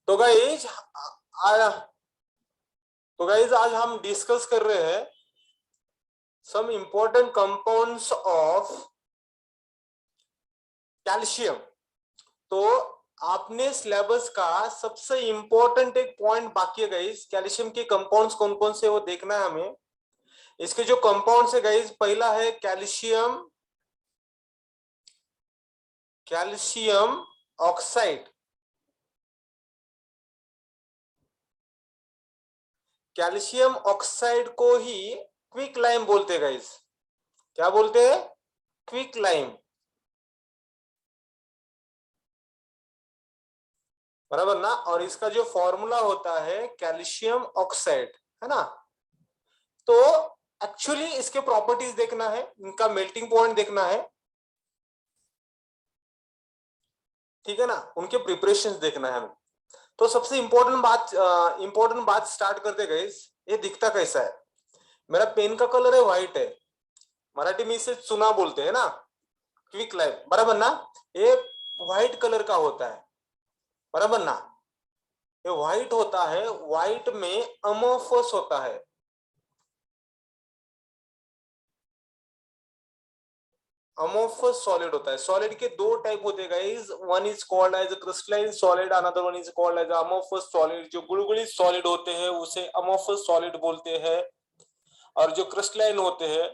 तो गाइज आज हम डिस्कस कर रहे हैं some important compounds of calcium. तो आपने सिलेबस का सबसे इंपॉर्टेंट एक पॉइंट बाकी है गाइज, कैल्शियम के कंपाउंड्स कौन कौन से वो देखना है हमें। इसके जो कंपाउंड्स है गाइज, पहला है कैल्शियम ऑक्साइड। कैल्शियम ऑक्साइड को ही क्विक लाइम बोलते हैं गाइज। क्या बोलते हैं? क्विक लाइम, बराबर ना। और इसका जो फॉर्मूला होता है कैल्शियम ऑक्साइड, है ना। तो एक्चुअली इसके प्रॉपर्टीज देखना है, इनका मेल्टिंग पॉइंट देखना है, ठीक है ना, उनके प्रिपरेशंस देखना है हमें। तो सबसे इंपॉर्टेंट बात स्टार्ट करते गए। ये दिखता कैसा है? मेरा पेन का कलर है व्हाइट है, मराठी में इसे चुना बोलते हैं ना, क्विक लाइम, बराबर ना। ये व्हाइट कलर का होता है, बराबर ना। ये व्हाइट होता है, व्हाइट में अमोफस होता है। अमोफस सॉलिड होता है। सॉलिड के दो टाइप होते हैं guys, one is called as crystalline solid, another one is called as amorphous solid. जो गुलगुली सॉलिड होते हैं उसे अमोफस सॉलिड बोलते हैं, और जो क्रिस्टलाइन होते हैं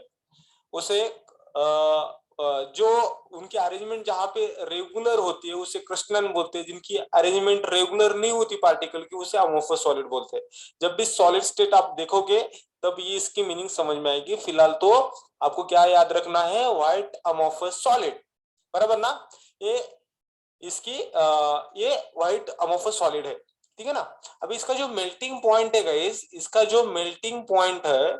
उसे जो उनकी अरेंजमेंट जहां पे रेगुलर होती है उसे क्रिस्टलाइन बोलते हैं। जिनकी अरेंजमेंट रेगुलर नहीं होती पार्टिकल की उसे अमोफस सॉलिड बोलते हैं। जब भी सॉलिड स्टेट आप देखोगे तब ये इसकी मीनिंग समझ में आएगी। फिलहाल तो आपको क्या याद रखना है? व्हाइट अमोफस सॉलिड, बराबर ना। ये ये व्हाइट अमोफस सॉलिड है, ठीक है ना। अभी इसका जो मेल्टिंग पॉइंट है गाइस, इसका जो मेल्टिंग पॉइंट है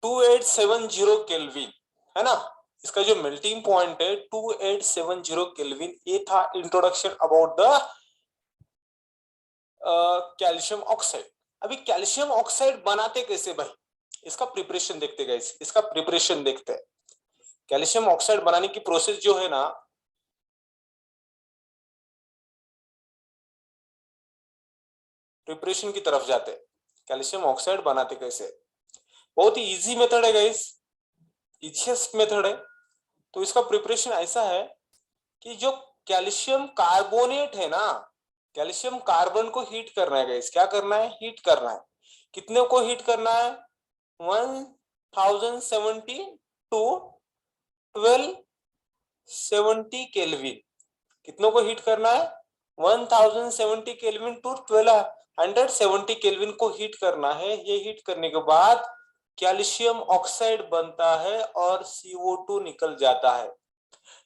2870 केल्विन, है ना। इसका जो मेल्टिंग पॉइंट है 2870 केल्विन। ये था introduction about the calcium oxide. अभी कैल्शियम ऑक्साइड बनाते कैसे भाई, इसका प्रिपरेशन देखते गाइस, इसका प्रिपरेशन देखते हैं। कैल्शियम ऑक्साइड बनाने की प्रोसेस जो है ना, प्रिपरेशन की तरफ जाते हैं। कैल्शियम ऑक्साइड बनाते कैसे? बहुत ही इजी मेथड है गाइस, इजीएस्ट मेथड है। तो इसका प्रिपरेशन ऐसा है कि जो कैल्शियम कार्बोनेट है ना, कैल्शियम कार्बन को हीट करना है गाइस। क्या करना है? हीट करना है। कितने को हीट करना है? 1070 टू 1270 केल्विन। कितनों को हीट करना है? 1070 केल्विन टू 1270 केल्विन को हीट करना है। ये हीट करने के बाद कैल्शियम ऑक्साइड बनता है और CO2 निकल जाता है,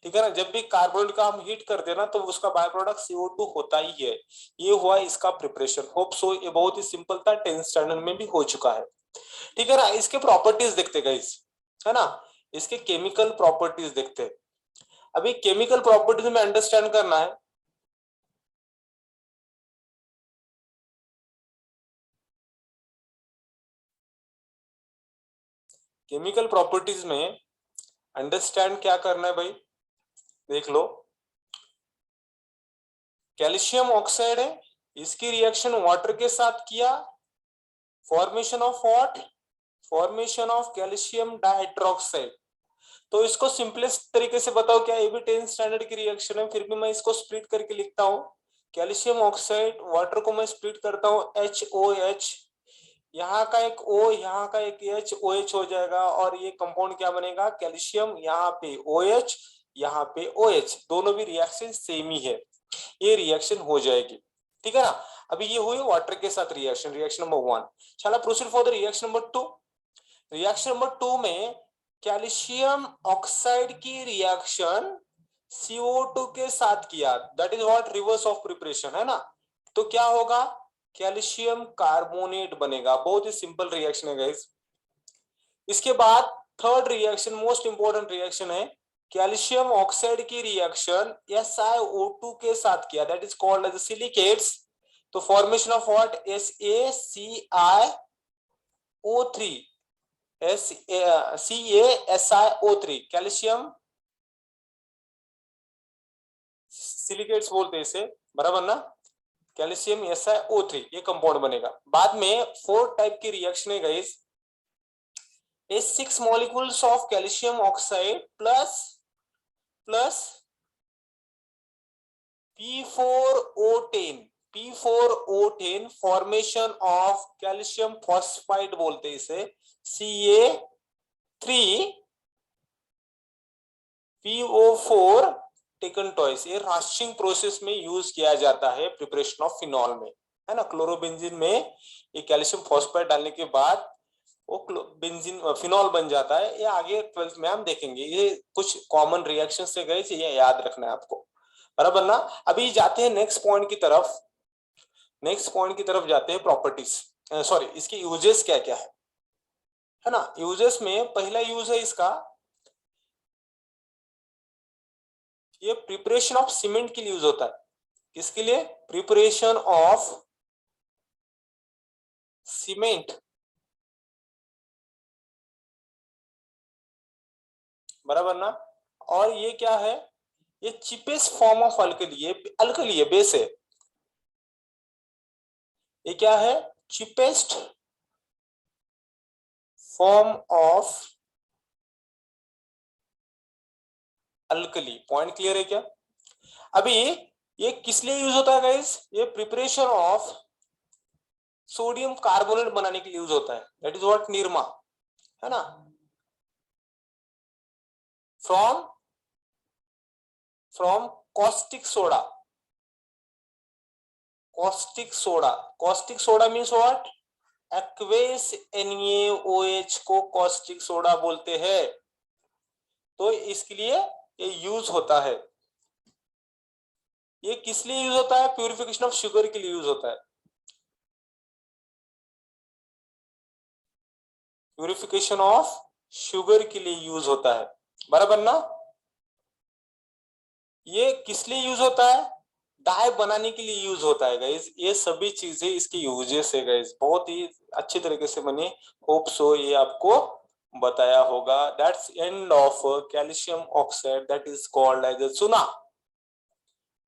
ठीक है ना। जब भी कार्बन का हम हीट करते हैं ना तो उसका बाय प्रोडक्ट CO2 होता ही है। ये हुआ इसका प्रिपरेशन। होप सो ये बहुत ही सिंपल था, 10th स्टैंडर्ड में भी हो चुका है, ठीक है ना। इसके प्रॉपर्टीज देखते गाइस, है ना। इसके केमिकल प्रॉपर्टीज देखते हैं। अभी केमिकल प्रॉपर्टीज में अंडरस्टैंड करना है, केमिकल प्रॉपर्टीज में अंडरस्टैंड क्या करना है भाई, देख लो। कैल्शियम ऑक्साइड है, इसकी रिएक्शन वाटर के साथ किया, formation of what? Formation of calcium dihydroxide. तो इसको सिंपलेस्ट तरीके से बताओ क्या? ये भी 10th स्टैंडर्ड की रिएक्शन है, फिर भी मैं इसको स्प्लिट करके लिखता हूँ। कैल्शियम ऑक्साइड वाटर को मैं स्प्लिट करता हूँ HOH, यहाँ का एक O, यहाँ का एक H, OH हो जाएगा। और ये कंपाउंड क्या बनेगा? कैल्शियम, यहाँ पे OH, यहाँ पे OH, दोनों भी रिएक्शन सेम ही है। ये रिएक्शन हो जाएगी, ठीक है ना। अभी ये हुई वाटर के साथ रिएक्शन, रिएक्शन नंबर 1। चला proceed for the reaction number 2। Reaction number 2 में कैल्शियम ऑक्साइड की रिएक्शन CO2 के साथ किया, that is what? Reverse of preparation, है ना। तो क्या होगा? कैल्शियम कार्बोनेट बनेगा। बहुत ही सिंपल रिएक्शन है गाइस। इसके बाद third reaction most important reaction है, कैल्शियम ऑक्साइड की रिएक्शन SiO2 के साथ किया, that is called as silicates. तो formation of what? SaCiO3, CaSiO3 calcium silicates बोलते हैं इसे, बराबर ना, कैल्शियम SiO3 ये कंपाउंड बनेगा। बाद में 4 टाइप की रिएक्शन है गाइस, ये 6 molecules of calcium oxide plus P4O10 P4O10 formation of calcium phosphide बोलते हैं इसे, Ca3PO4 टेकन टॉइस। ये रास्टिंग प्रोसेस में यूज किया जाता है प्रिपरेशन ऑफ फिनॉल में, है ना। क्लोरोबेंजीन में ये कैल्शियम फॉस्फाइड डालने के बाद वो बेंजीन फिनॉल बन जाता है। ये आगे 12th में हम देखेंगे, ये कुछ कॉमन रिएक्शन से गए, ये याद रखना है आपको, बराबर ना। अभी जाते हैं नेक्स्ट पॉइंट की तरफ, जाते हैं प्रॉपर्टीज, सॉरी इसके यूजेस क्या क्या है ना। यूजेस में पहला यूज है इसका, ये प्रिपरेशन ऑफ सीमेंट के लिए यूज होता है। किसके लिए? प्रिपरेशन ऑफ सीमेंट, बराबर ना। और ये क्या है, ये cheapest form of alkali, alkali है, बेस है। ये क्या है? Cheapest form of alkali. Point clear है क्या? अभी ये किस लिए यूज होता है गाइस? ये प्रिपरेशन ऑफ सोडियम कार्बोनेट बनाने के लिए यूज होता है, दैट इज व्हाट निरमा, है ना। From caustic soda, caustic soda means what? Aqueous NaOH को कॉस्टिक सोडा बोलते हैं। तो इसके लिए ये यूज होता है। ये किस लिए यूज होता है? प्यूरिफिकेशन ऑफ शुगर के लिए यूज होता है, प्यूरिफिकेशन ऑफ शुगर के लिए यूज होता है, बराबर ना। ये किस लिए यूज होता है? डाई बनाने के लिए यूज होता है गाइस। ये सभी चीजें इसके यूजेस है गाइस, बहुत ही अच्छी तरीके से बने। होप सो ये आपको बताया होगा। That's end of calcium oxide, that is called as चूना।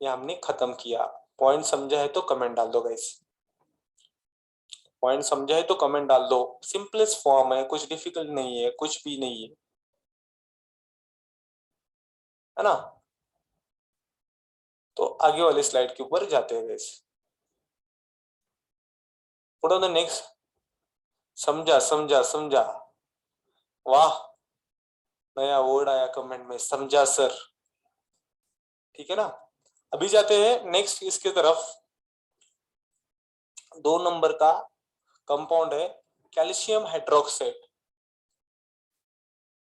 ये हमने खत्म किया। पॉइंट समझा है तो कमेंट डाल दो गाइस, पॉइंट समझा है तो कमेंट डाल दो। सिंपलेस्ट फॉर्म है, कुछ डिफिकल्ट नहीं है, कुछ भी नहीं है ना। तो आगे वाले स्लाइड के ऊपर जाते हैं guys. Put on the next. समझा समझा समझा, वाह, नया वर्ड आया कमेंट में, समझा सर। ठीक है ना। अभी जाते हैं नेक्स्ट इसके तरफ। 2 नंबर का कंपाउंड है calcium hydroxide.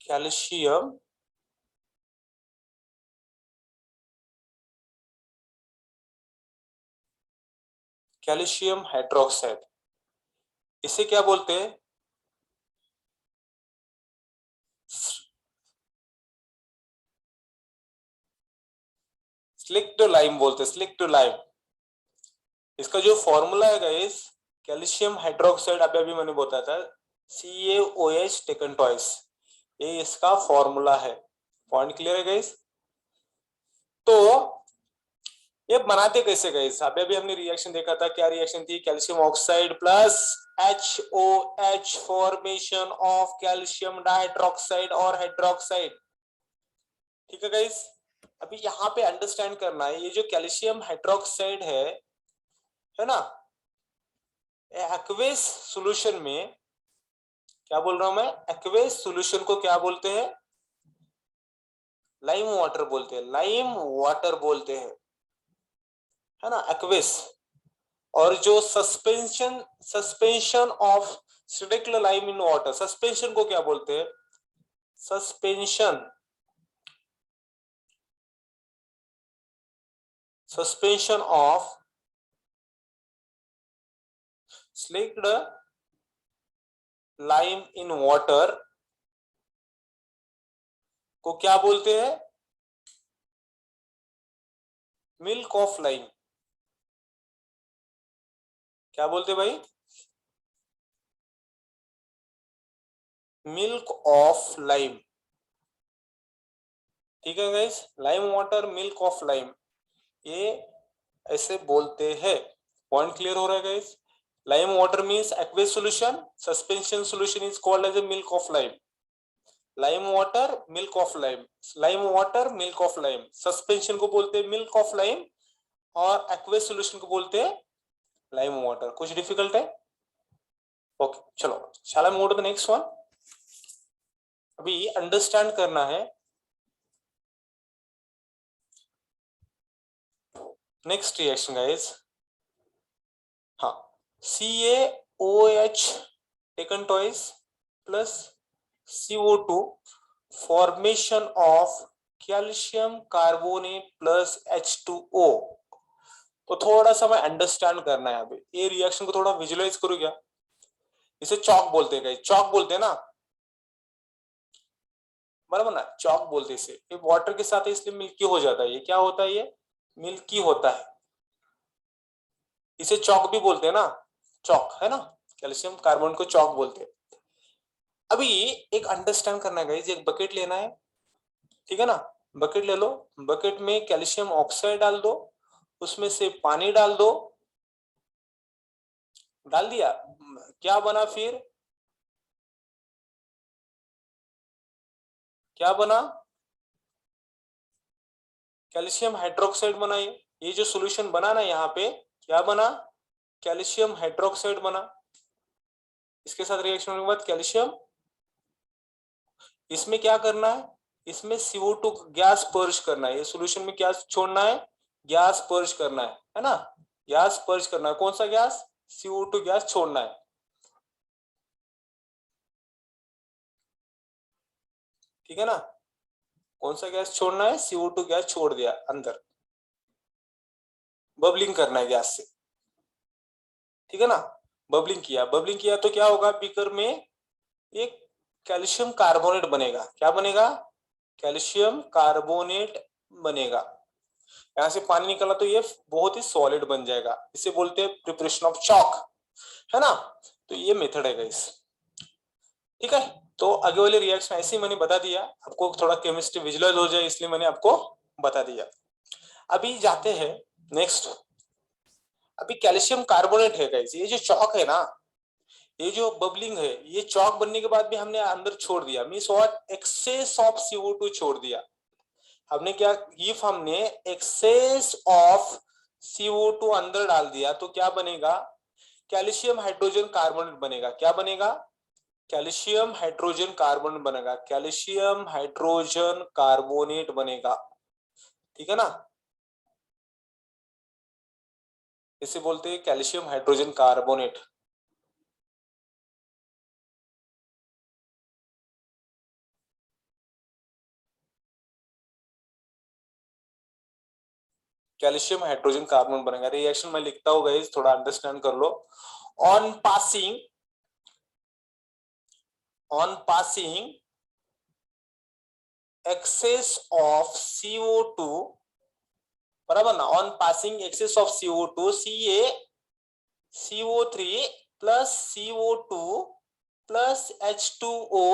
Calcium calcium hydroxide, इसे क्या बोलते हैं? स्लिक्ड लाइम बोलते हैं, स्लिक्ड लाइम। इसका जो फॉर्मूला है गाइस, कैल्शियम हाइड्रोक्साइड, अभी अभी मैंने बताया था, CaOH टेकन टॉइस, ये इसका फॉर्मूला है। पॉइंट क्लियर है गाइस? तो ये बनाते कैसे गाइस? अभी अभी हमने रिएक्शन देखा था, क्या रिएक्शन थी? Calcium oxide plus HOH, formation of calcium dihydroxide और हाइड्रोक्साइड। ठीक है गाइस। अभी यहाँ पे अंडरस्टैंड करना है, ये जो कैल्शियम हाइड्रोक्साइड है ना, एक्वेस सॉल्यूशन में, क्या बोल रहा हूं मैं? एक्वेस सॉल्यूशन को क्या बोलते हैं? लाइम वाटर बोलते हैं, लाइम वाटर बोलते हैं, है ना, एक्वेस। और जो suspension of slaked lime in water, suspension को क्या बोलते हैं? Suspension of slaked lime in water को क्या बोलते हैं? Milk of lime. क्या बोलते हैं भाई? मिल्क ऑफ लाइम, ठीक है guys, lime water, milk of lime, ये ऐसे बोलते हैं। पॉइंट क्लियर हो रहा है guys? Lime water means aqueous solution, suspension solution is called as a milk of lime. Lime water, milk of lime, lime water, milk of lime, suspension को बोलते हैं मिल्क ऑफ लाइम और aqueous solution को बोलते हैं lime water. कुछ difficult है? Okay चलो, shall I move to the next one. अभी अंडरस्टैंड करना है नेक्स्ट रिएक्शन गाइस। हाँ, CaOH taken twice plus CO2 formation of calcium carbonate plus H2O। तो थोड़ा सा मैं अंडरस्टैंड करना है अभी, ये रिएक्शन को थोड़ा विजुअलाइज करो क्या। इसे चॉक बोलते हैं, चॉक बोलते हैं ना, बराबर ना, चॉक बोलते इसे। ये वाटर के साथ है इसलिए मिल्की हो जाता है। ये क्या होता है? ये मिल्की होता है, इसे चॉक भी बोलते हैं ना, चॉक है ना, कैल्शियम कार्बोनेट को चॉक बोलते हैं। अभी एक अंडरस्टैंड करना है गाइस, एक बकेट लेना है, ठीक है ना, बकेट ले लो, बकेट में कैल्शियम ऑक्साइड डाल दो, उसमें से पानी डाल दो, डाल दिया, क्या बना फिर? क्या बना? कैल्शियम हाइड्रोक्साइड बना। ये जो सॉल्यूशन बना ना यहाँ पे, क्या बना? कैल्शियम हाइड्रोक्साइड बना। इसके साथ रिएक्शन होने के बाद कैल्शियम, इसमें क्या करना है? इसमें CO2 गैस पर्ज करना है। ये सॉल्यूशन में क्या छोड़ना है? गैस पर्ज करना है ना, गैस पर्ज करना है। कौन सा गैस? CO2 गैस छोड़ना है, ठीक है ना। कौन सा गैस छोड़ना है? CO2 गैस छोड़ दिया अंदर, बबलिंग करना है गैस से, ठीक है ना। बबलिंग किया, बबलिंग किया तो क्या होगा? बीकर में एक कैल्शियम कार्बोनेट बनेगा। क्या बनेगा? कैल्शियम कार्बोनेट बनेगा। यहां से पानी निकला तो ये बहुत ही सॉलिड बन जाएगा, इसे बोलते हैं प्रिपरेशन ऑफ चॉक, है ना। तो ये मेथड है गाइस, ठीक है। तो आगे वाले रिएक्शन ऐसे ही मैंने बता दिया आपको, थोड़ा केमिस्ट्री विजुअलाइज हो जाए इसलिए मैंने आपको बता दिया। अभी जाते हैं नेक्स्ट। अभी कैल्शियम कार्बोनेट है गाइस, ये जो चॉक है ना, ये जो बबलिंग है, ये चॉक बनने के बाद भी हमने अंदर छोड़ दिया, means what? Access of CO2 छोड़ दिया हमने। क्या इफ हमने एक्सेस ऑफ CO2 अंदर डाल दिया तो क्या बनेगा? कैल्शियम हाइड्रोजन कार्बोनेट बनेगा। क्या बनेगा? कैल्शियम हाइड्रोजन कार्बोनेट बनेगा, कैल्शियम हाइड्रोजन कार्बोनेट बनेगा, ठीक है ना। इसे बोलते हैं calcium hydrogen carbonate. Calcium hydrogen carbonate बनेगा। रिएक्शन मैं लिखता हूं गाइस, थोड़ा अंडरस्टैंड कर लो। On passing excess of CO2, बराबर ना, on passing excess of CO2 CO3 plus CO2 plus H2O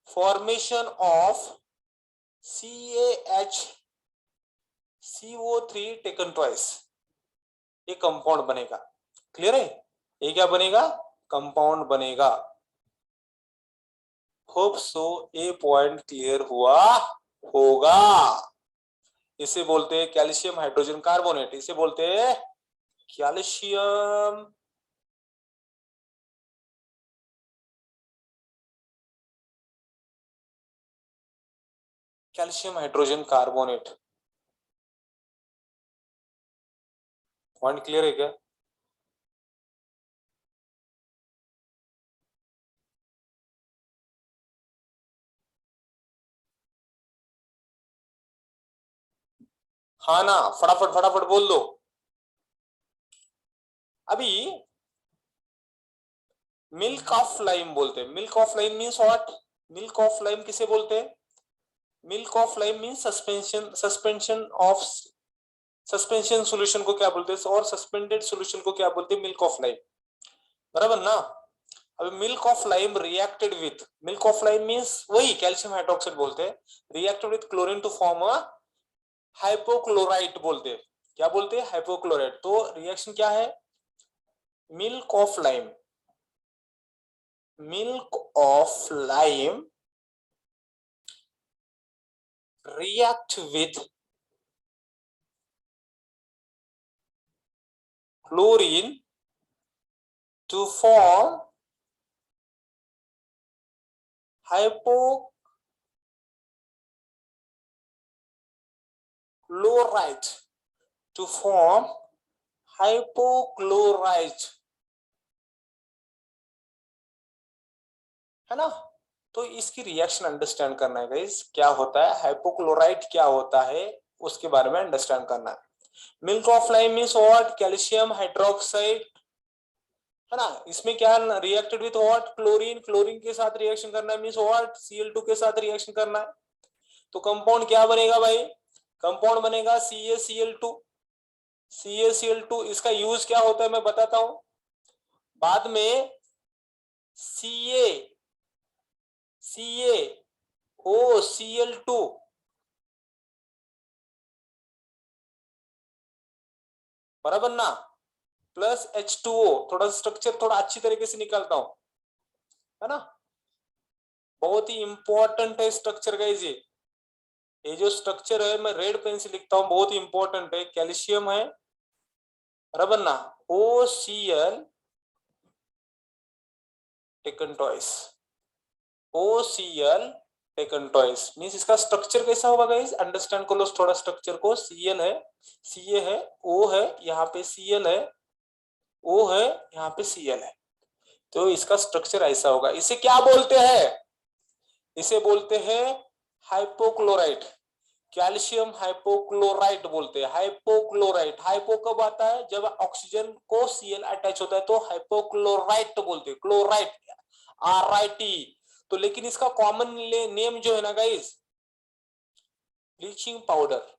formation of CaHCO3 taken twice, ये कंपाउंड बनेगा। क्लियर है? ये क्या बनेगा? कंपाउंड बनेगा। होप सो ये पॉइंट क्लियर हुआ होगा। इसे बोलते हैं कैल्शियम हाइड्रोजन कार्बोनेट, इसे बोलते हैं calcium calcium hydrogen carbonate. Point clear है क्या? हाँ ना, फटाफट फटाफट बोल दो। अभी मिल्क ऑफ लाइम बोलते हैं। Milk of lime means what? Milk of lime किसे बोलते हैं? Milk of lime means suspension of suspension solution को क्या बोलते हैं, और सस्पेंडेड सॉल्यूशन को क्या बोलते हैं? मिल्क ऑफ लाइम, बराबर ना। अब milk of lime reacted with, milk of lime means वही कैल्शियम हाइड्रोक्साइड बोलते हैं, reacted with chlorine to form a hypochlorite बोलते हैं। क्या बोलते हैं? हाइपोक्लोराइट। तो रिएक्शन क्या है? Milk of lime, milk of lime react with chlorine to form hypochlorite, to form hypochlorite, है ना? तो इसकी रिएक्शन अंडरस्टैंड करना है गाइस, क्या होता है हाइपोक्लोराइट, क्या होता है उसके बारे में अंडरस्टैंड करना है। Milk of lime means what? Calcium hydroxide, है ना? इसमें क्या reacted with what? Chlorine, chlorine के साथ रिएक्शन करना है मींस व्हाट? Cl2 के साथ रिएक्शन करना है। तो कंपाउंड क्या बनेगा भाई? कंपाउंड बनेगा CaCl2, CaCl2। इसका यूज क्या होता है मैं बताता हूं बाद में। CaOCl2 बराबर ना, प्लस H2O। थोड़ा स्ट्रक्चर थोड़ा अच्छी तरीके से निकालता हूं, है ना? बहुत ही इंपॉर्टेंट है स्ट्रक्चर गाइस। ये जो स्ट्रक्चर है मैं रेड पेन से लिखता हूं, बहुत ही इंपॉर्टेंट है। कैल्शियम है बराबर ना, OCl taken twice, OCl taken twice means इसका स्ट्रक्चर कैसा होगा गाइस? अंडरस्टैंड कर लो थोड़ा स्ट्रक्चर को। Cl है, Ca है, O है, यहाँ पे Cl है, O है, यहाँ पे Cl है। तो इसका स्ट्रक्चर ऐसा होगा। इसे क्या बोलते हैं? इसे बोलते हैं हाइपोक्लोराइट, कैल्शियम हाइपोक्लोराइट बोलते हैं। हाइपोक्लोराइट, हाइपो कब आता है? जब ऑक्सीजन को Cl अटैच होता है तो हाइपोक्लोराइट बोलते हैं, क्लोराइट, RIT। तो लेकिन इसका कॉमन नेम जो है ना गाइस, ब्लीचिंग पाउडर,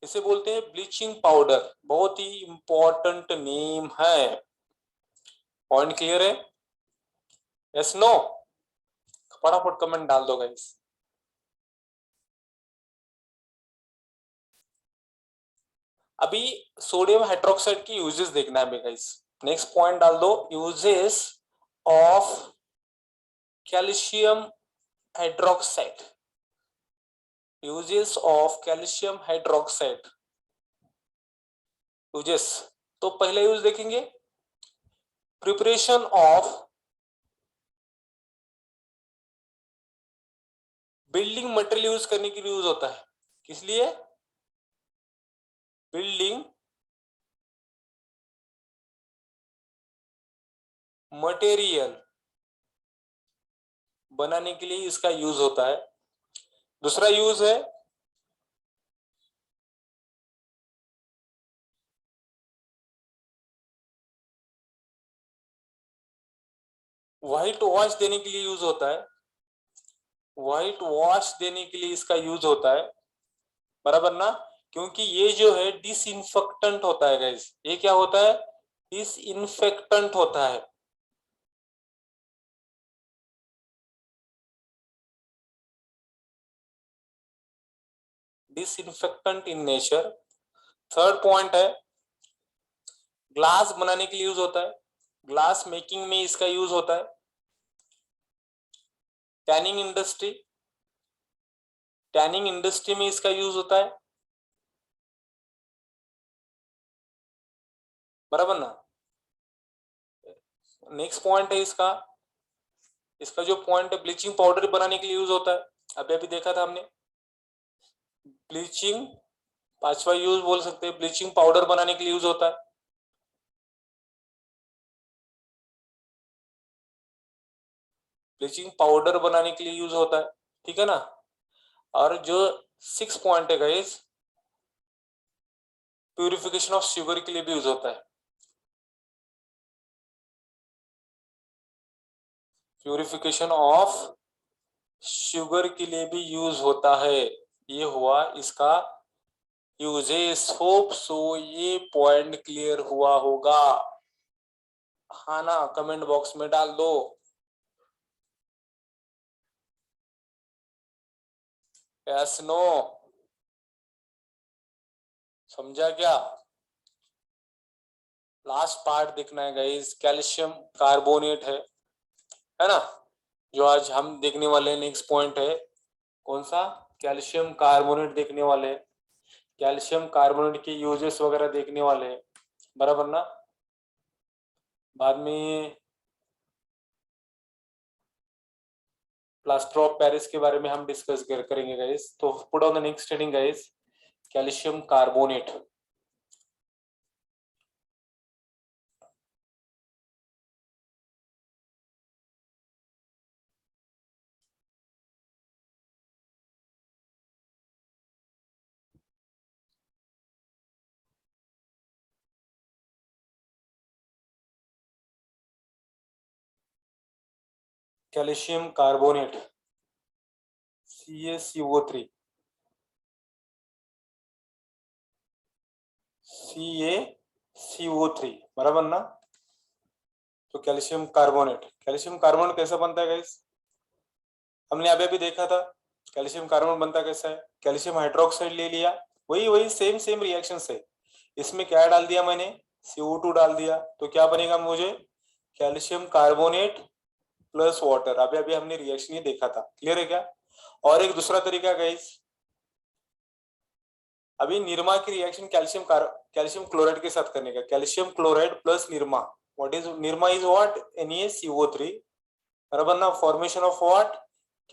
इसे बोलते हैं ब्लीचिंग पाउडर। बहुत ही इंपॉर्टेंट नेम है। पॉइंट क्लियर है? Yes no? फटाफट कमेंट डाल दो गाइस। अभी सोडियम हाइड्रोक्साइड की यूजेस देखना है गाइस। नेक्स्ट पॉइंट डाल दो, uses of calcium hydroxide, uses of calcium hydroxide uses. तो पहले यूज देखेंगे, preparation of building material use करने के लिए यूज होता है। किस लिए? बिल्डिंग मटेरियल बनाने के लिए इसका यूज होता है। दूसरा यूज है व्हाइट वॉश देने के लिए यूज होता है, व्हाइट वॉश देने के लिए इसका यूज होता है बराबर ना। क्योंकि ये जो है डिसइंफेक्टेंट होता है गाइस। ये क्या होता है? डिसइंफेक्टेंट होता है। Disinfectant in nature. Third point है ग्लास बनाने के लिए यूज होता है, ग्लास मेकिंग में इसका यूज होता है। टैनिंग इंडस्ट्री, टैनिंग इंडस्ट्री में इसका यूज होता है बराबर ना। नेक्स्ट पॉइंट है इसका, इसका जो पॉइंट है ब्लीचिंग पाउडर बनाने के लिए यूज होता है। अभी अभी देखा था हमने ब्लीचिंग, पांचवा यूज बोल सकते हैं, ब्लीचिंग पाउडर बनाने के लिए यूज होता है। ब्लीचिंग पाउडर बनाने के लिए यूज होता है, ठीक है ना। और जो 6 पॉइंट है गाइस, प्यूरिफिकेशन ऑफ शुगर के लिए भी यूज होता है। प्यूरिफिकेशन ऑफ शुगर के लिए भी यूज होता है। ये हुआ इसका यूजेस। होप सो ये पॉइंट क्लियर हुआ होगा। हाँ ना, कमेंट बॉक्स में डाल दो। यस नो, समझा क्या? लास्ट पार्ट दिखना है गाइस, कैल्शियम कार्बोनेट है ना, जो आज हम देखने वाले नेक्स्ट पॉइंट है। कौन सा? कैल्शियम कार्बोनेट देखने वाले हैं। कैल्शियम कार्बोनेट के यूजेस वगैरह देखने वाले हैं, बराबर ना। बाद में प्लास्टर ऑफ पेरिस के बारे में हम डिस्कस करेंगे गाइस। तो put on the next heading guys, calcium carbonate. Calcium carbonate CaCO3, CaCO3, बराबर ना। तो कैल्शियम कार्बोनेट कैसा बनता है गाइस? हमने अभी अभी देखा था कैल्शियम कार्बोनेट बनता कैसा है। कैल्शियम हाइड्रोक्साइड ले लिया, वही वही सेम सेम रिएक्शन से, इसमें क्या डाल दिया मैंने? CO2 डाल दिया, तो क्या बनेगा मुझे? Calcium carbonate plus water. अभी अभी हमने रिएक्शन ये देखा था, क्लियर है क्या? और एक दूसरा तरीका गाइस, अभी निरमा की रिएक्शन कैल्शियम क्लोराइड के साथ करने का, calcium chloride plus Nirma. What is Nirma? Is what? NaCO3, बराबर ना। Formation of what?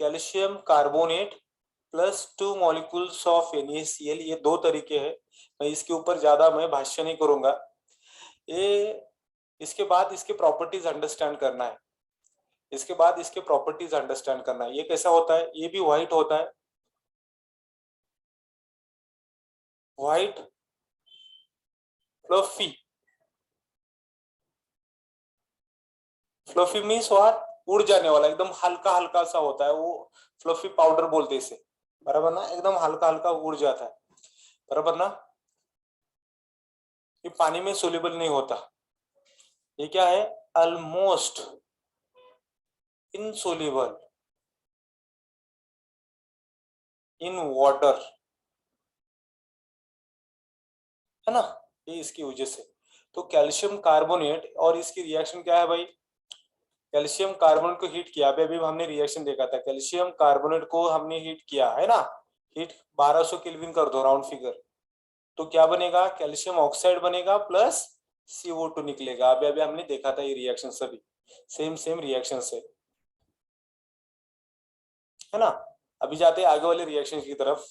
Calcium carbonate plus 2 molecules of NaCl। ये दो तरीके हैं, मैं इसके ऊपर ज्यादा मैं भाष्य नहीं करूंगा। ये इसके बाद इसके प्रॉपर्टीज अंडरस्टैंड करना है, इसके बाद इसके प्रॉपर्टीज अंडरस्टैंड करना है। ये कैसा होता है? ये भी व्हाइट होता है, white fluffy. Fluffy means what? उड़ जाने वाला, एकदम हल्का हल्का सा होता है वो, फ्लफी पाउडर बोलते इसे, बराबर ना। एकदम हल्का हल्का उड़ जाता है, बराबर ना। ये पानी में सोल्यूबल नहीं होता। ये क्या है? ऑलमोस्ट इनसोल्यूबल इन वाटर, है ना। ये इसकी वजह से। तो कैल्शियम कार्बोनेट और इसकी रिएक्शन क्या है भाई? कैल्शियम कार्बोनेट को हीट किया, अभी अभी हमने रिएक्शन देखा था, कैल्शियम कार्बोनेट को हमने हीट किया है ना। हीट 1200 केल्विन कर दो राउंड फिगर, तो क्या बनेगा? कैल्शियम ऑक्साइड बनेगा प्लस CO2 निकलेगा। अभी अभी हमने देखा था ये रिएक्शन, सभी सेम सेम रिएक्शन से, है ना। अभी जाते हैं आगे वाले रिएक्शन की तरफ।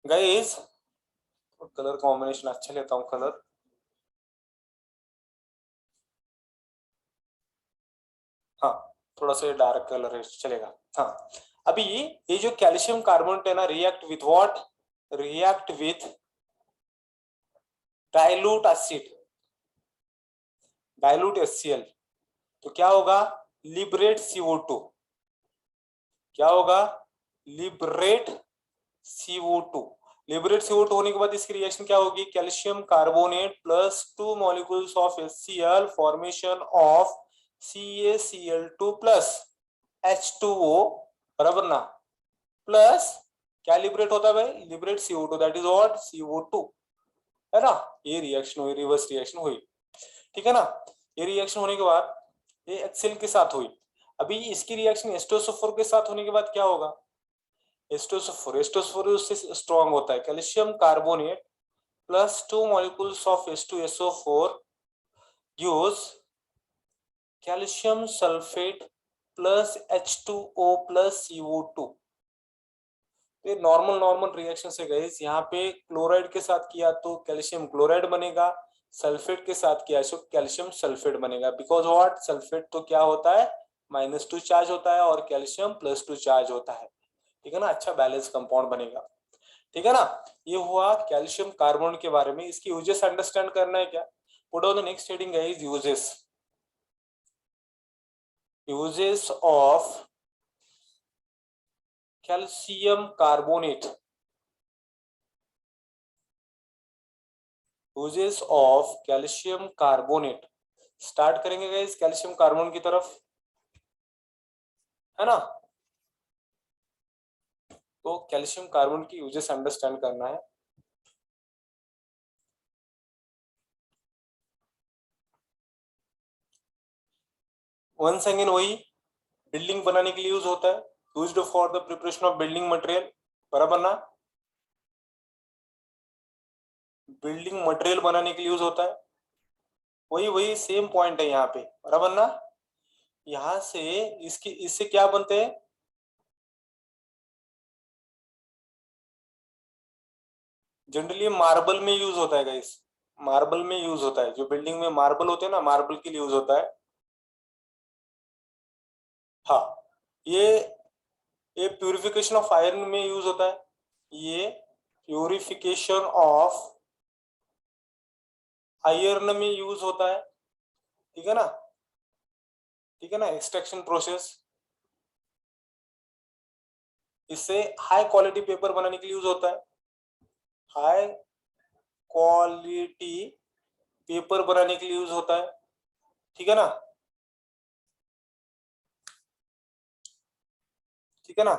गाइस कलर कॉम्बिनेशन अच्छा लेता हूँ कलर। हाँ, थोड़ा सा डार्क कलर है चलेगा। हाँ, अभी ये जो कैल्शियम कार्बोनेट है ना, react with what? React with dilute acid, dilute HCl। तो क्या होगा? Liberate CO2। क्या होगा? Liberate CO2। लिबरेट CO2 होने के बाद इसकी रिएक्शन क्या होगी? Calcium carbonate plus 2 molecules of HCl, formation of CaCl2 plus H2O, बराबर ना। प्लस क्या लिबरेट होता है भाई? Liberate CO2, that is what? CO2, है ना। ये रिएक्शन हुई, रिवर्स रिएक्शन हुई, ठीक है ना। ये रिएक्शन होने के बाद ये HCl के साथ हुई। अभी इसकी रिएक्शन H2SO4 के साथ होने के बाद क्या होगा? H2SO4 उससे स्ट्रॉन्ग होता है। Calcium carbonate plus 2 molecules of H2SO4 gives calcium sulphate plus H2O plus CO2। ये नॉर्मल नॉर्मल रिएक्शन से गए, यहाँ पे क्लोराइड के साथ किया तो कैल्शियम क्लोराइड बनेगा, सल्फेट के साथ किया तो कैल्शियम सल्फेट बनेगा। Because what? सल्फेट तो क्या होता है? -2 चार्ज होता है और कैल्शियम +2 चार्ज होता है, ठीक है ना। अच्छा बैलेंस कंपाउंड बनेगा, ठीक है ना। ये हुआ कैल्शियम कार्बोनेट के बारे में। इसकी यूजेस अंडरस्टैंड करना है क्या? Put down the next heading guys, uses of calcium carbonate. Uses of calcium carbonate. Start करेंगे गाइस कैल्शियम कार्बोन की तरफ, है ना। तो कैल्शियम कार्बन की यूजेस अंडरस्टैंड करना है। वंस अगेन वही बिल्डिंग बनाने के लिए यूज होता है, used for the preparation of building material, बराबर ना। बिल्डिंग मटेरियल बनाने के लिए यूज होता है, वही वही सेम पॉइंट है यहाँ पे, बराबर ना। यहां से इसकी इससे क्या बनते हैं, जनरली मार्बल में यूज होता है गाइस, मार्बल में यूज होता है, जो बिल्डिंग में मार्बल होते हैं ना, मार्बल के लिए यूज होता है। हाँ, ये ये प्यूरिफिकेशन ऑफ आयरन में यूज होता है, ये प्यूरिफिकेशन ऑफ आयरन में यूज होता है, ठीक है ना, ठीक है ना, एक्सट्रैक्शन प्रोसेस। इससे हाई क्वालिटी पेपर बनाने के लिए यूज होता है, हाई क्वालिटी पेपर बनाने के लिए यूज होता है, ठीक है ना, ठीक है ना।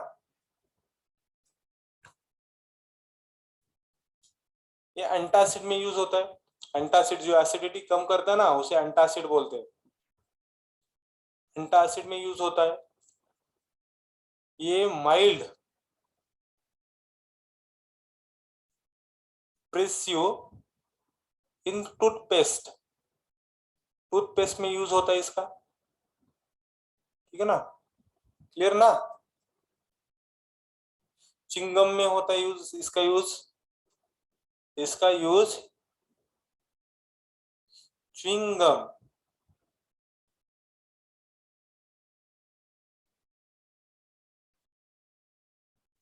ये एंटासिड में यूज होता है, एंटासिड जो एसिडिटी कम करता है ना, उसे एंटासिड बोलते हैं, एंटासिड में यूज होता है। ये माइल्ड प्रेस्यू इन टूथपेस्ट, टूथपेस्ट में यूज होता है इसका, ठीक है ना, क्लियर ना। चिंगम में होता है यूज इसका, use chewing gum,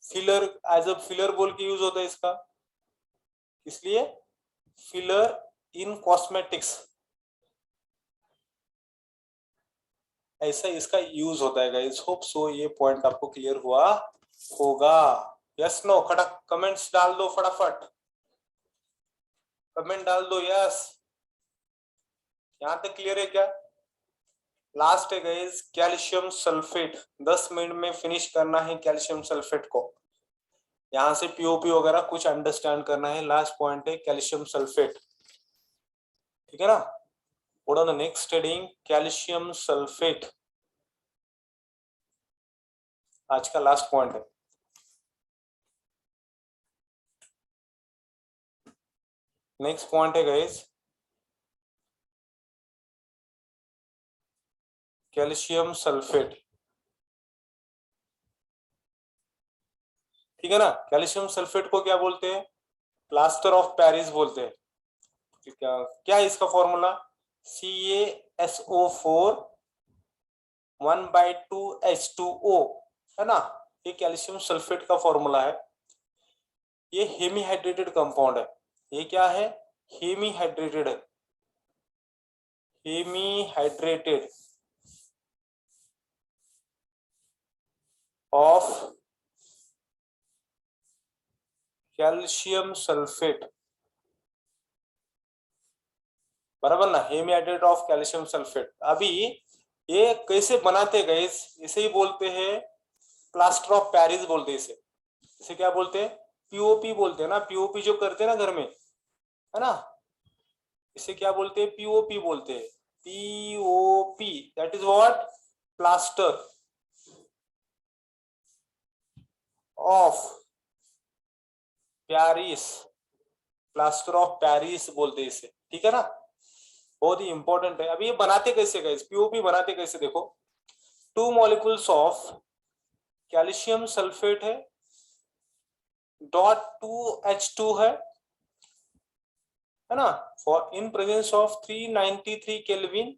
filler, as a filler बोल के यूज होता है इसका, इसलिए फिलर इन कॉस्मेटिक्स, ऐसा इसका यूज होता है गाइस। होप सो ये पॉइंट आपको क्लियर हुआ होगा। यस नो, खटक कमेंट्स डाल दो फटाफट, कमेंट डाल दो यस। यहां तक क्लियर है क्या? लास्ट है गाइस कैल्शियम सल्फेट, 10 मिनट में फिनिश करना है कैल्शियम सल्फेट को। यहां से पीओपी वगैरह कुछ अंडरस्टैंड करना है, लास्ट पॉइंट है कैल्शियम सल्फेट, ठीक है ना। What are the next heading, calcium sulphate, आज का लास्ट पॉइंट है। नेक्स्ट पॉइंट है गाइस कैल्शियम सल्फेट, ठीक है ना। कैल्शियम सल्फेट को क्या बोलते हैं, प्लास्टर ऑफ पेरिस बोलते हैं। क्या क्या है इसका फॉर्मूला, CaSO4 1/2H2O, है ना। ये कैल्शियम सल्फेट का फॉर्मूला है। ये हेमीहाइड्रेटेड कंपाउंड है, ये क्या है, हेमीहाइड्रेटेड है, हेमीहाइड्रेटेड ऑफ कैल्शियम सल्फेट, बराबर ना, हेमीहाइड्रेट ऑफ कैल्शियम सल्फेट। अभी ये कैसे बनाते गए, इसे ही बोलते हैं प्लास्टर ऑफ पेरिस बोलते हैं इसे। इसे क्या बोलते हैं, पीओपी बोलते हैं ना, पीओपी जो करते हैं ना घर में, है ना, इसे क्या बोलते हैं, पीओपी बोलते हैं, POP, that is what, plaster of Paris, plaster of Paris बोलते हैं इसे, ठीक है ना। बहुत ही इंपॉर्टेंट है। अभी ये बनाते कैसे गए, पीओपी बनाते कैसे, देखो 2 मॉलिक्यूल्स ऑफ कैल्शियम सल्फेट है, .2H2 है ना, for in presence of 393 kelvin.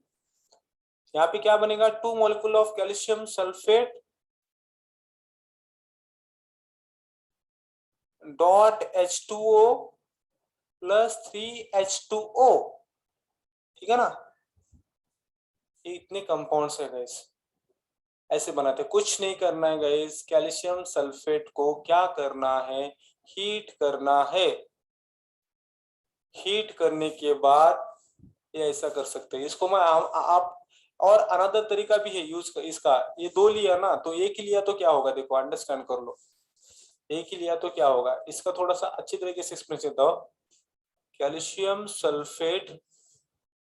यहाँ पे क्या बनेगा, 2 molecule of calcium sulphate .H2O plus 3H2O, ठीक है ना। ये इतने कंपाउंड्स है गाइस, ऐसे बनाते, कुछ नहीं करना है गाइस, कैल्शियम सल्फेट को क्या करना है, हीट करना है। हीट करने के बाद ये ऐसा कर सकते हैं इसको। मैं आप और अनदर तरीका भी है यूज इसका। ये दो लिया ना, तो एक ही लिया तो क्या होगा, देखो अंडरस्टैंड कर लो। एक ही लिया तो क्या होगा, इसका थोड़ा सा अच्छी तरीके से एक्सप्लेन देता हूं। Calcium sulphate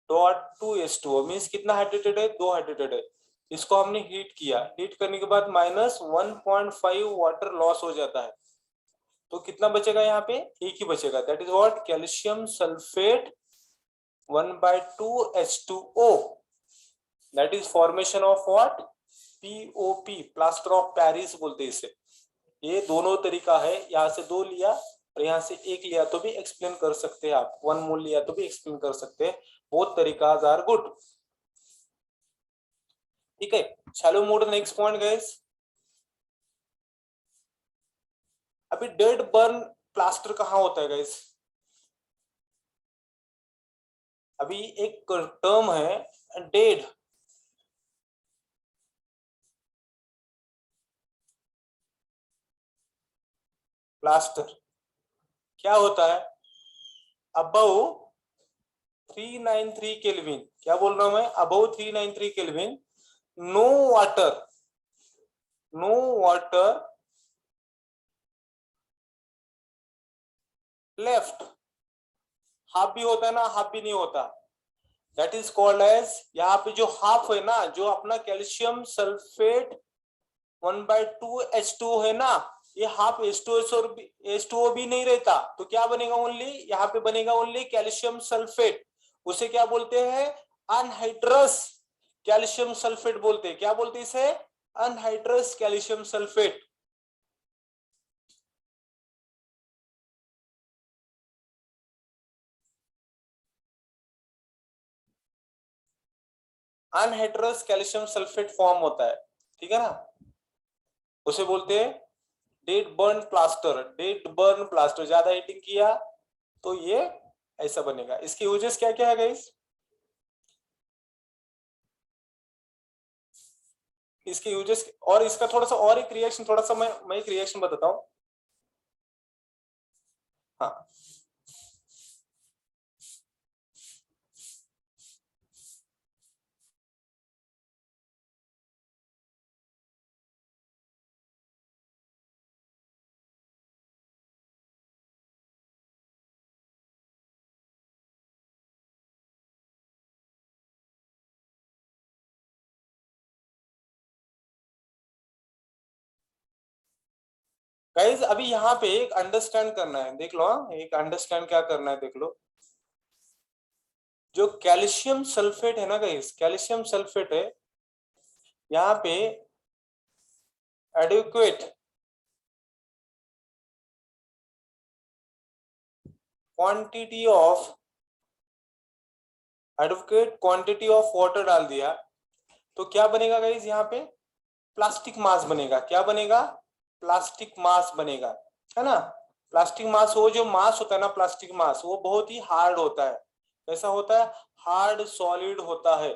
dot to S two means कितना हाइड्रेटेड है, दो हाइड्रेटेड है। इसको हमने हीट किया, हीट करने के बाद -1.5 वाटर लॉस हो जाता है। तो कितना बचेगा यहाँ पे, एक ही बचेगा, that is what, calcium sulphate 1/2H2O, that is formation of what, POP, plaster of Paris बोलते हैं इसे। ये दोनों तरीका है, यहाँ से दो लिया और यहाँ से एक लिया तो भी एक्सप्लेन कर सकते हैं आप, 1 मोल लिया तो भी एक्सप्लेन कर सकते हैं। बोथ तरीकाज आर गुड। ठीक है, चलो move to next point guys. अभी डेड बर्न प्लास्टर कहाँ होता है गाइस। अभी एक टर्म है डेड प्लास्टर, क्या होता है, अबव 393 केल्विन, क्या बोल रहा हूं मैं, above 393 kelvin, no water, no water left, half भी होता है ना, हाफ भी नहीं होता, दैट इज कॉल्ड एज, यहाँ पे जो हाफ है ना, जो अपना कैल्शियम सल्फेट 1/2H2 है ना, ये हाफ H2O भी नहीं रहता, तो क्या बनेगा, ओनली यहाँ पे बनेगा ओनली कैल्शियम सल्फेट। उसे क्या बोलते हैं, अनहाइड्रस कैल्शियम सल्फेट बोलते हैं। क्या बोलते हैं इसे, anhydrous calcium sulphate. Anhydrous calcium sulphate form होता है, ठीक है ना, उसे बोलते हैं dead burn plaster. Dead burn plaster, ज्यादा हीटिंग किया तो ये ऐसा बनेगा। इसके यूजेस क्या क्या है गाइस, इसके यूजेस, और इसका थोड़ा सा और एक रिएक्शन, थोड़ा सा मैं एक रिएक्शन बताता हूं। हाँ, गाइस अभी यहाँ पे एक अंडरस्टैंड करना है, देख लो, हाँ एक अंडरस्टैंड क्या करना है देख लो। जो कैल्शियम सल्फेट है ना गाइस, कैल्शियम सल्फेट है, यहाँ पे adequate quantity of adequate quantity of water डाल दिया, तो क्या बनेगा गाइस, यहाँ पे प्लास्टिक मास बनेगा। क्या बनेगा, प्लास्टिक मास बनेगा, है ना। प्लास्टिक मास, वो जो मास होता है ना, प्लास्टिक मास, वो बहुत ही हार्ड होता है। कैसा होता है, हार्ड सॉलिड होता है,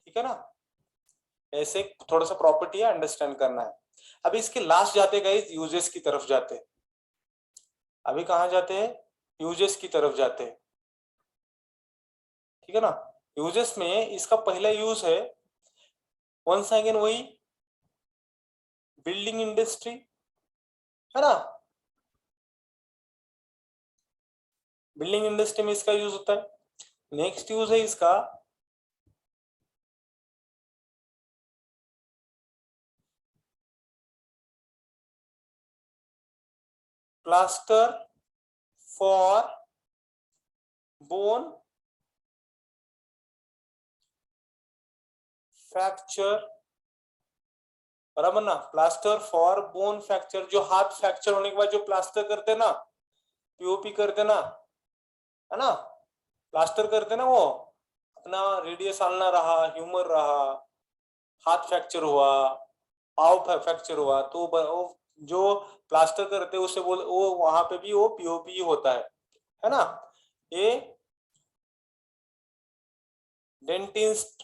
ठीक है ना। ऐसे थोड़ा सा प्रॉपर्टी है, अंडरस्टैंड करना है। अभी इसके लास्ट जाते गए, यूजेस की तरफ जाते हैं। अभी कहाँ जाते हैं, यूजेस की तरफ जाते हैं, ठीक है ना। यूजेस में इसका पहला यूज है, वंस अगेन वही, बिल्डिंग इंडस्ट्री, है ना। बिल्डिंग इंडस्ट्री में इसका यूज होता है। नेक्स्ट यूज है इसका प्लास्टर फॉर बोन फ्रैक्चर, बराबर ना, प्लास्टर फॉर बोन फ्रैक्चर, जो हाथ फ्रैक्चर होने के बाद जो प्लास्टर करते ना, पीओपी करते ना, है ना, प्लास्टर करते ना, वो अपना रेडियस आलना रहा, ह्यूमर रहा, हाथ फ्रैक्चर हुआ, पाव फ्रैक्चर हुआ, तो वो जो प्लास्टर करते उसे बोल, वो वहां पे भी वो पीओपी होता है ना। ये डेंटिस्ट,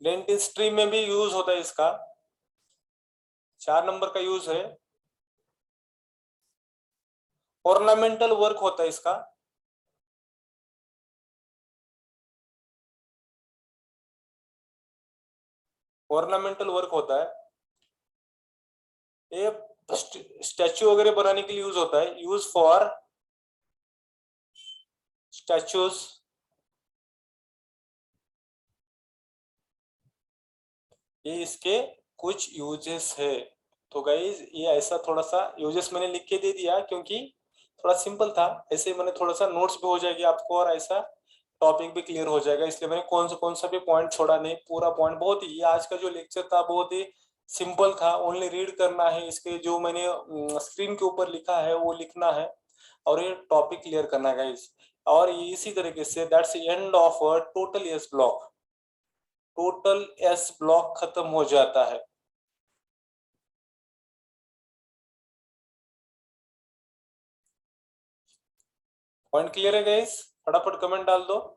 डेंटिस्ट्री में भी यूज होता है इसका, 4 नंबर का यूज है। ऑर्नामेंटल वर्क होता है इसका, ऑर्नामेंटल वर्क होता है। ये स्टैचू वगैरह बनाने के लिए यूज होता है, यूज फॉर स्टैचूज, ये इसके कुछ यूजेस है। तो गाइज ये ऐसा थोड़ा सा यूजेस मैंने लिख के दे दिया क्योंकि थोड़ा सिंपल था, ऐसे मैंने थोड़ा सा नोट्स भी हो जाएगी आपको और ऐसा टॉपिक भी क्लियर हो जाएगा, इसलिए मैंने कौन सा भी पॉइंट छोड़ा नहीं, पूरा पॉइंट बहुत ही, ये आज का जो लेक्चर था बहुत ही सिंपल था, ओनली रीड करना है, इसके जो मैंने स्क्रीन के ऊपर लिखा है वो लिखना है और ये टॉपिक क्लियर करना है गाइज। और ये इसी तरीके से that's end of total S block, total S block खत्म हो जाता है। पॉइंट क्लियर है गाइस, फटाफट कमेंट डाल दो।